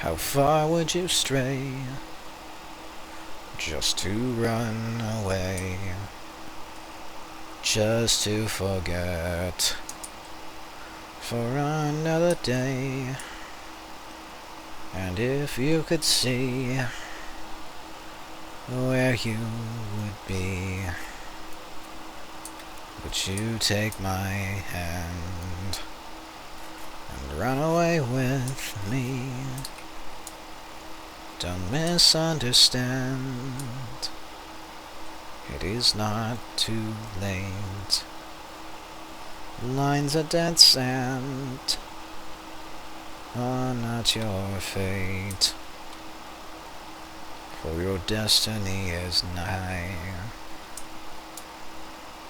How far would you stray just to run away, just to forget for another day? And if you could see where you would be, would you take my hand and run away with me? Don't misunderstand, it is not too late. Lines of dead sand are not your fate, for your destiny is nigh.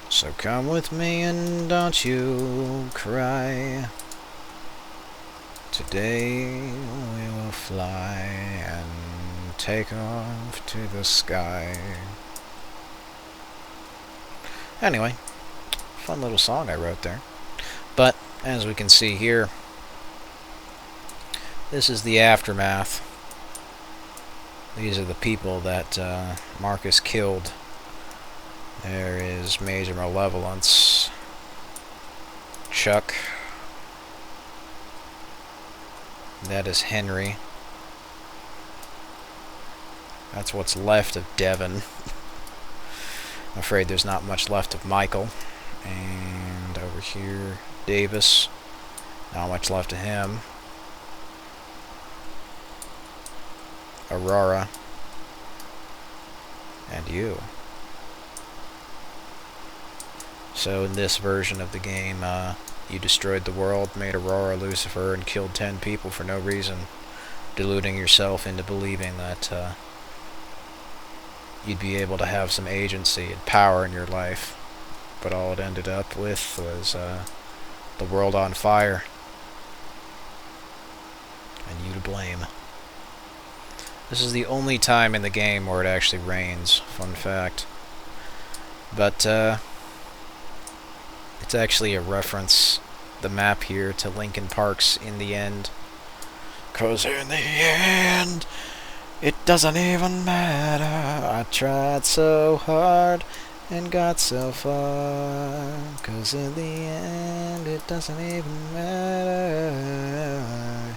So come with me and don't you cry. Today we will fly and take off to the sky. Anyway, fun little song I wrote there. But, as we can see here, this is the aftermath. These are the people that Marcus killed. There is Major Malevolence, Chuck. That is Henry. That's what's left of Devin. I'm afraid there's not much left of Michael. And over here, Davis. Not much left of him. Aurora. And you. So in this version of the game, you destroyed the world, made Aurora Lucifer, and killed 10 people for no reason, deluding yourself into believing that you'd be able to have some agency and power in your life. But all it ended up with was the world on fire, and you to blame. This is the only time in the game where it actually rains, fun fact. But it's actually a reference, the map here, to Linkin Park's In the End. 'Cause in the end, it doesn't even matter. I tried so hard and got so far. 'Cause in the end, it doesn't even matter.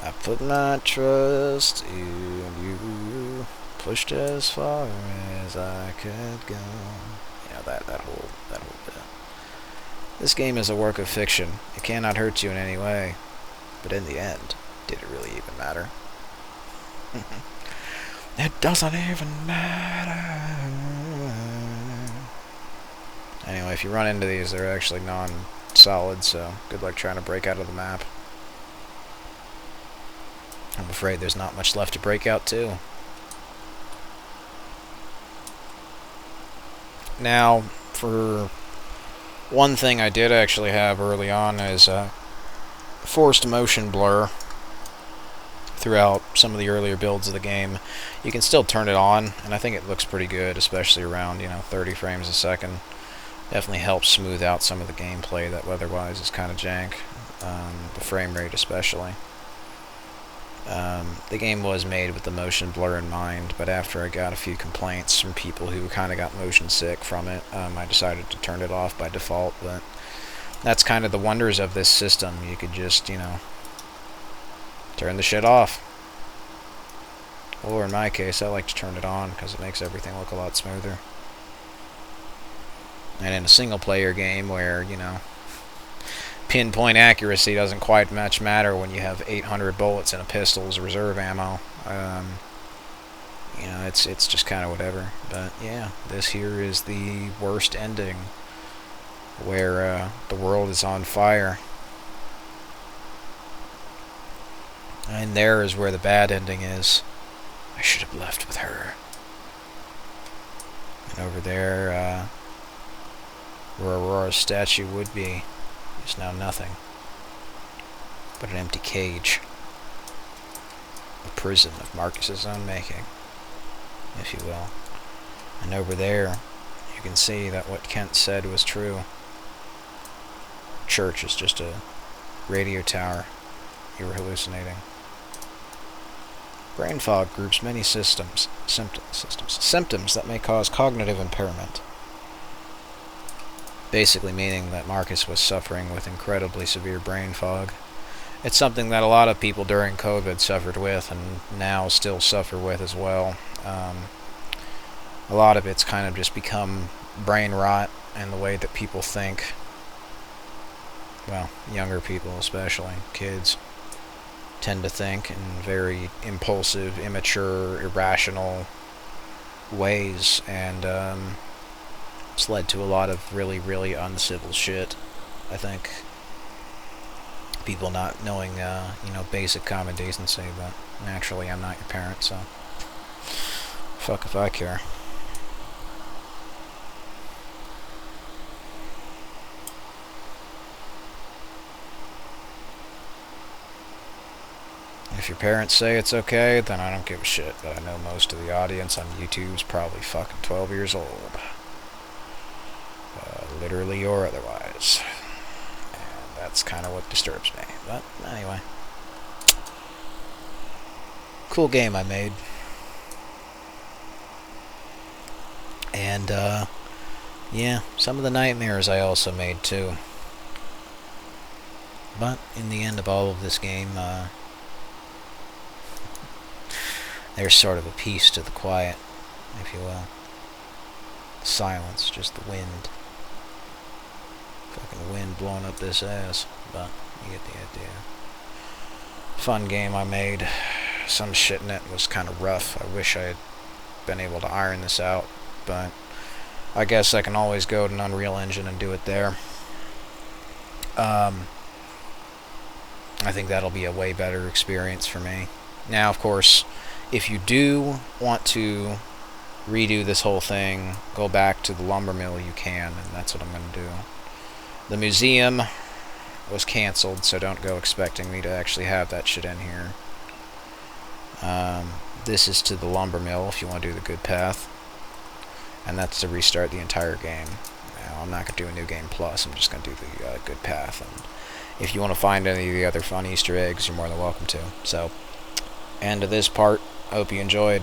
I put my trust in you, pushed as far as I could go. You know, that whole bit. This game is a work of fiction. It cannot hurt you in any way. But in the end, did it really even matter? It doesn't even matter. Anyway, if you run into these, they're actually non-solid, so good luck trying to break out of the map. I'm afraid there's not much left to break out to. Now, for one thing I did actually have early on is forced motion blur throughout some of the earlier builds of the game. You can still turn it on, and I think it looks pretty good, especially around 30 frames a second. Definitely helps smooth out some of the gameplay that otherwise is kind of jank, the frame rate especially. The game was made with the motion blur in mind, but after I got a few complaints from people who kind of got motion sick from it, I decided to turn it off by default. But that's kind of the wonders of this system. You could just, turn the shit off. Or in my case, I like to turn it on because it makes everything look a lot smoother. And in a single-player game where, pinpoint accuracy doesn't quite much matter when you have 800 bullets in a pistol as reserve ammo. It's just kind of whatever. But yeah, this here is the worst ending, where the world is on fire. And there is where the bad ending is. I should have left with her. And over there, where Aurora's statue would be, is now nothing but an empty cage. A prison of Marcus's own making, if you will. And over there, you can see that what Kent said was true. Church is just a radio tower. You were hallucinating. Brain fog groups many symptoms that may cause cognitive impairment. Basically meaning that Marcus was suffering with incredibly severe brain fog. It's something that a lot of people during COVID suffered with and now still suffer with as well. A lot of it's kind of just become brain rot and the way that people think. Well, younger people especially, kids, tend to think in very impulsive, immature, irrational ways, and it's led to a lot of really, really uncivil shit, I think. People not knowing, basic common decency, but naturally I'm not your parent, so fuck if I care. If your parents say it's okay, then I don't give a shit, but I know most of the audience on YouTube's probably fucking 12 years old. Literally or otherwise. And that's kind of what disturbs me. But anyway. Cool game I made. And, yeah, some of the nightmares I also made too. But in the end of all of this game, there's sort of a peace to the quiet, if you will. Silence, just the wind. Fucking wind blowing up this ass, but you get the idea. Fun game I made. Some shit in it was kind of rough. I wish I had been able to iron this out, but I guess I can always go to an Unreal Engine and do it there. I think that'll be a way better experience for me. Now, of course, if you do want to redo this whole thing, go back to the lumber mill, you can, and that's what I'm going to do. The museum was canceled, so don't go expecting me to actually have that shit in here. This is to the lumber mill if you want to do the good path, and that's to restart the entire game. Now, I'm not going to do a new game plus, I'm just going to do the good path, and if you want to find any of the other fun Easter eggs, you're more than welcome to. So, end of this part. Hope you enjoyed.